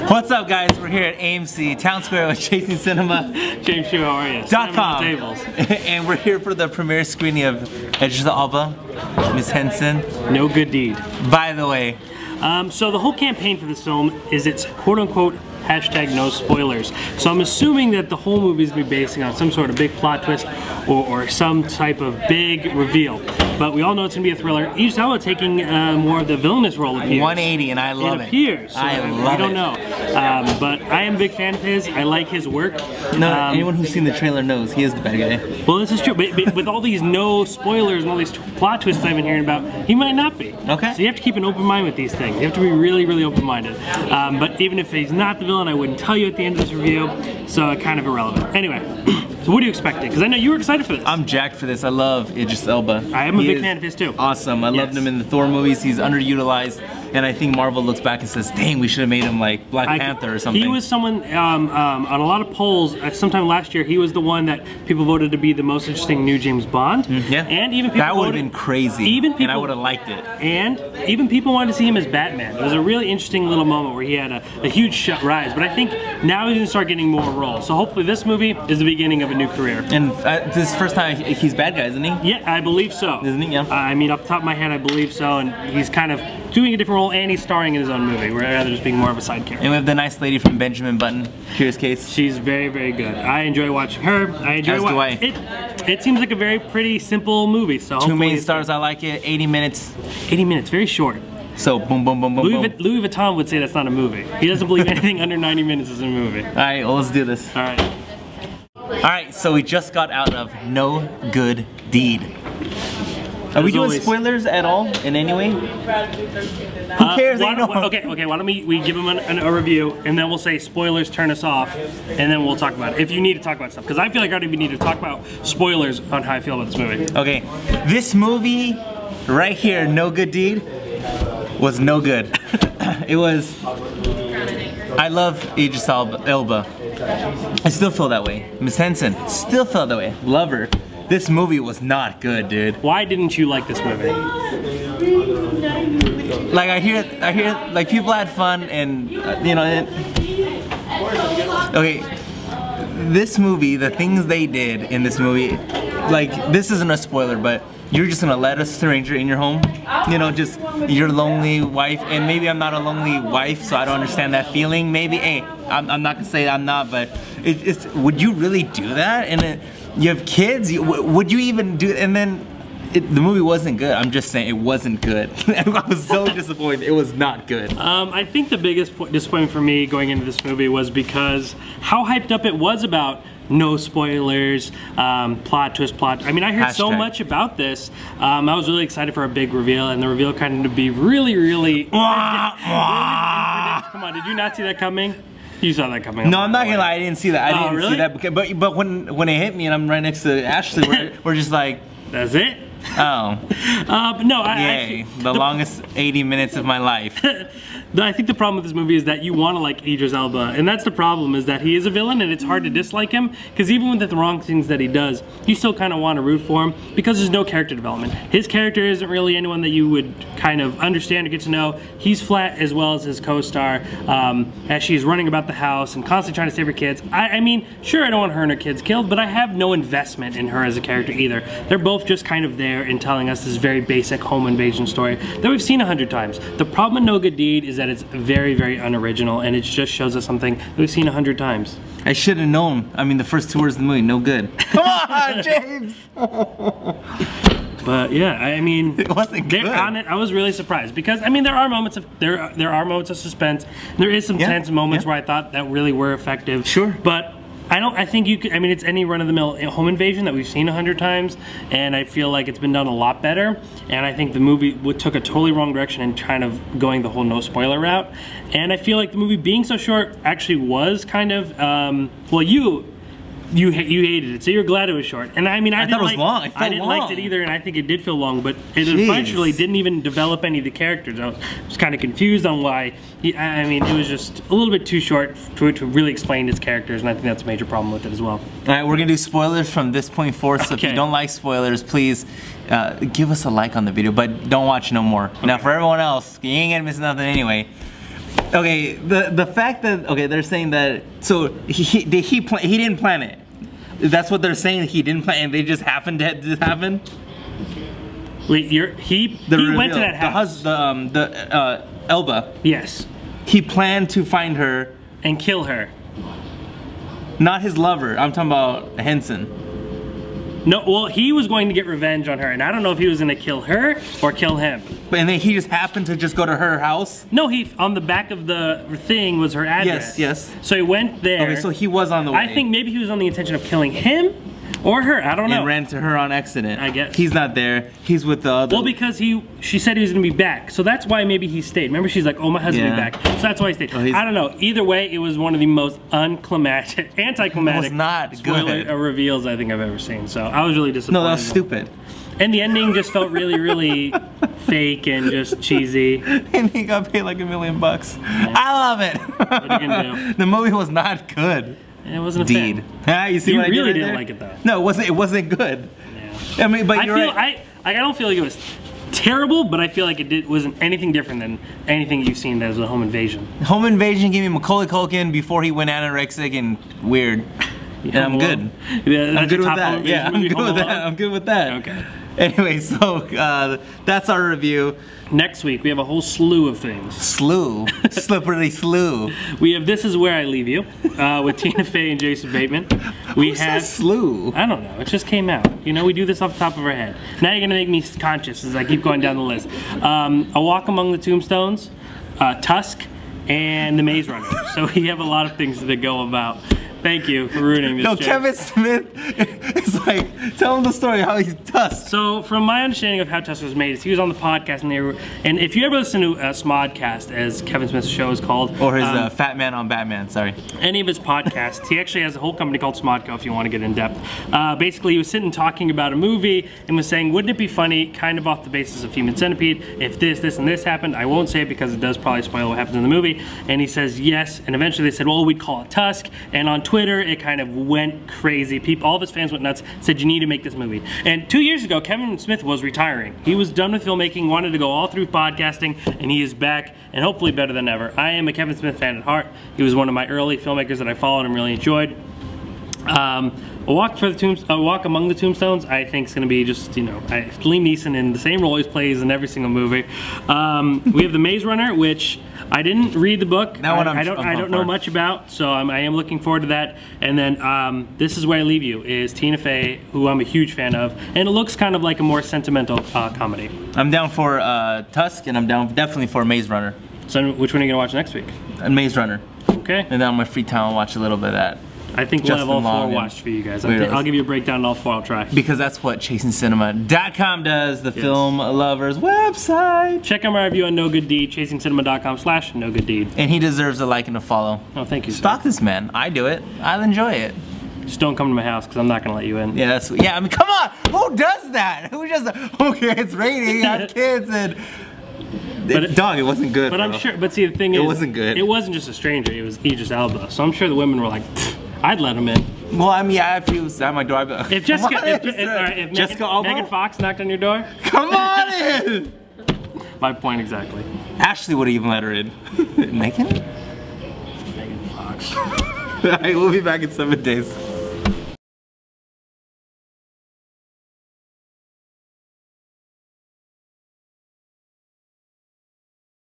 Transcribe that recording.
What's up, guys? We're here at AMC Town Square with Chasing Cinema. James Shu, how are you? .com. And we're here for the premiere screening of Idris Elba, Miss Henson. No Good Deed. By the way. So the whole campaign for this film is it's quote-unquote hashtag no spoilers. So I'm assuming that the whole movie is going to be basing on some sort of big plot twist or some type of big reveal. But we all know it's going to be a thriller. Idris Elba taking more of the villainous role appears. 180, and I love it. It appears. So I love it. We don't know. But I am a big fan of his. I like his work. No, anyone who's seen the trailer knows he is the bad guy. Well, this is true. But with all these no spoilers and all these plot twists I've been hearing about, he might not be. Okay. So you have to keep an open mind with these things. You have to be really, really open-minded. But even if he's not the villain, I wouldn't tell you at the end of this review. So kind of irrelevant. Anyway. So what are you expecting? Because I know you were excited for this. I'm jacked for this. I love Idris Elba. I am a big fan of his too. Awesome. I loved him in the Thor movies. He's underutilized, and I think Marvel looks back and says, "Dang, we should have made him like Black Panther or something." He was someone on a lot of polls. Sometime last year, he was the one that people voted to be the most interesting new James Bond. Yeah. And even people that would have been crazy. Even people, and I would have liked it. And even people wanted to see him as Batman. It was a really interesting little moment where he had a huge rise. But I think now he's gonna start getting more roles. So hopefully this movie is the beginning of a new career. And this is the first time he's bad guy, isn't he? Yeah, I believe so. Isn't he? Yeah. I mean, off the top of my head, I believe so. And he's kind of doing a different role, and he's starring in his own movie, rather just being more of a side character. And we have the nice lady from Benjamin Button, Curious Case. She's very, very good. I enjoy watching her. I enjoy watching it. Seems like a very pretty, simple movie. So two main stars, I like it. 80 minutes. 80 minutes, very short. So boom, boom, boom, boom, boom. Louis Vuitton would say that's not a movie. He doesn't believe anything under 90 minutes is a movie. All right, well, let's do this. All right. All right, so we just got out of No Good Deed. Are we doing spoilers at all in any way? Who cares? Okay, why don't we give him a review, and then we'll say spoilers turn us off, and then we'll talk about it. If you need to talk about stuff, because I feel like I already need to talk about spoilers on how I feel about this movie. Okay, this movie right here, No Good Deed, was no good. It was, I love Idris Elba. I still feel that way. Miss Henson, still feel that way. Love her. This movie was not good, dude. Why didn't you like this movie? Like I hear like people had fun and you know. Okay, this movie, the things they did in this movie, like this isn't a spoiler, but you're just gonna let a stranger in your home, you know, just your lonely wife, and maybe I'm not a lonely wife, so I don't understand that feeling. Maybe, hey, I'm not gonna say I'm not, but it's would you really do that? And you have kids, would you even do it? And then the movie wasn't good. I'm just saying it wasn't good. I was so disappointed. It was not good. I think the biggest disappointment for me going into this movie was because how hyped up it was about no spoilers, plot twist, I mean, I heard so much about this. I was really excited for a big reveal, and the reveal kind of to be really, really Come on, did you not see that coming? You saw that coming. No, I'm not gonna lie, I didn't see that. I didn't see that. But when it hit me and I'm right next to Ashley, we're just like, that's it? Oh. But no, Yay, the longest 80 minutes of my life. I think the problem with this movie is that you want to like Idris Elba, and that's the problem, is that he is a villain and it's hard to dislike him, because even with the wrong things that he does, you still kind of want to root for him, because there's no character development. His character isn't really anyone that you would kind of understand or get to know. He's flat as well as his co-star, as she's running about the house and constantly trying to save her kids. I mean, sure, I don't want her and her kids killed, but I have no investment in her as a character either. They're both just kind of there in telling us this very basic home invasion story that we've seen 100 times. The problem with No Good Deed is that it's very, very unoriginal, and it just shows us something that we've seen 100 times. I should have known. I mean, the first 2 words of the movie, no good. Come on, James! But yeah, I mean, it wasn't good. On it, I was really surprised, because I mean, there are moments of moments of suspense. There is some tense moments where I thought that really were effective. Sure, but I think you could, I mean, it's any run-of-the-mill home invasion that we've seen 100 times, and I feel like it's been done a lot better, and I think the movie took a totally wrong direction in kind of going the whole no-spoiler route, and I feel like the movie being so short actually was kind of, well, you hated it, so you're glad it was short. And I mean, I thought it was long. I didn't like it either, and I think it did feel long, but it eventually didn't even develop any of the characters. I was kind of confused on why. I mean, it was just a little bit too short to really explain his characters, and I think that's a major problem with it as well. All right, we're gonna do spoilers from this point forth, so if you don't like spoilers, please give us a like on the video, but don't watch no more. Now, for everyone else, you ain't gonna miss nothing anyway. Okay, the fact that they're saying that he didn't plan it. That's what they're saying. He didn't plan, and they just happened to just happen. Wait, he went to that house. Elba. Yes. He planned to find her and kill her. Not his lover. I'm talking about Henson. No, well, he was going to get revenge on her, and I don't know if he was going to kill her or kill him. And then he just happened to just go to her house? No, on the back of the thing was her address. Yes, yes. So he went there. Okay, so he was on the way. I think maybe he was on the intention of killing him or her. I don't know. And ran to her on accident. I guess. He's not there. He's with the other. Well, because she said he was going to be back. So that's why maybe he stayed. Remember, she's like, oh, my husband will be back. So that's why he stayed. I don't know. Either way, it was one of the most anticlimactic It was not spoiler good. reveals I think I've ever seen. So I was really disappointed. No, that was stupid. And the ending just felt really, really fake and just cheesy. And he got paid like $1 million. Yeah. I love it. What are you gonna do? The movie was not good. It wasn't a fan. Ah, you see you what I did really right didn't there? like it though. No, it wasn't good. Yeah. I mean, but you're right. I don't feel like it was terrible, but I feel like it wasn't anything different than anything you've seen that was a Home Invasion. Home Invasion gave me Macaulay Culkin before he went anorexic and weird. Yeah, and I'm good. Yeah, I'm good with that. Yeah, I'm good with that. I'm good with that. Okay. Anyway, so that's our review. Next week we have a whole slew of things. Slippery slew. We have This Is Where I Leave You with Tina Fey and Jason Bateman. Who says slew? I don't know. It just came out. You know, we do this off the top of our head. Now you're gonna make me conscious as I keep going down the list. A Walk Among the Tombstones, Tusk, and The Maze Runner. So we have a lot of things to go about. Thank you for ruining this. No, joke. Kevin Smith. It's like, tell him the story how he's Tusk. So, from my understanding of how Tusk was made, is he was on the podcast, and if you ever listen to Smodcast, as Kevin Smith's show is called, or his Fat Man on Batman, sorry. Any of his podcasts, he actually has a whole company called Smodco. If you want to get in depth, basically he was sitting talking about a movie and was saying, wouldn't it be funny, kind of off the basis of Human Centipede, if this, and this happened? I won't say it because it does probably spoil what happens in the movie. And he says yes, and eventually they said, well, we'd call it Tusk, and on Twitter it kind of went crazy. All of his fans went nuts, said you need to make this movie. And 2 years ago, Kevin Smith was retiring. He was done with filmmaking, wanted to go all through podcasting, and he is back, and hopefully better than ever. I am a Kevin Smith fan at heart. He was one of my early filmmakers that I followed and really enjoyed. A Walk Among the Tombstones, I think is going to be just, you know, Liam Neeson in the same role he plays in every single movie. We have The Maze Runner, which I didn't read the book. I don't know much about, so I am looking forward to that. And then This Is Where I Leave You is Tina Fey, who I'm a huge fan of, and it looks kind of like a more sentimental comedy. I'm down for Tusk, and I'm down definitely for Maze Runner. So which one are you going to watch next week? Maze Runner. Okay. And then on my free time I'll watch a little bit of that. I think we'll have all four watched for you guys. I'll give you a breakdown on all four. I'll try. Because that's what ChasingCinema.com does, the film lovers website. Check out my review on No Good Deed, ChasingCinema.com/NoGoodDeed. And he deserves a like and a follow. Oh, thank you, sir. Stalk this man. I do it. I'll enjoy it. Just don't come to my house because I'm not going to let you in. Yeah, I mean, come on. Who does that? Who just, okay, it's raining, I have kids, and... Dog, it wasn't good. But bro. I'm sure, but see, the thing is... It wasn't good. It wasn't just a stranger, it was Idris Elba. So I'm sure the women were like, I'd let him in. Well, I mean, yeah, if he was at my door, I'd be like, if Megan Fox knocked on your door? Come on in! My point exactly. Ashley would have even let her in. Megan? Megan Fox. Alright, we'll be back in 7 days.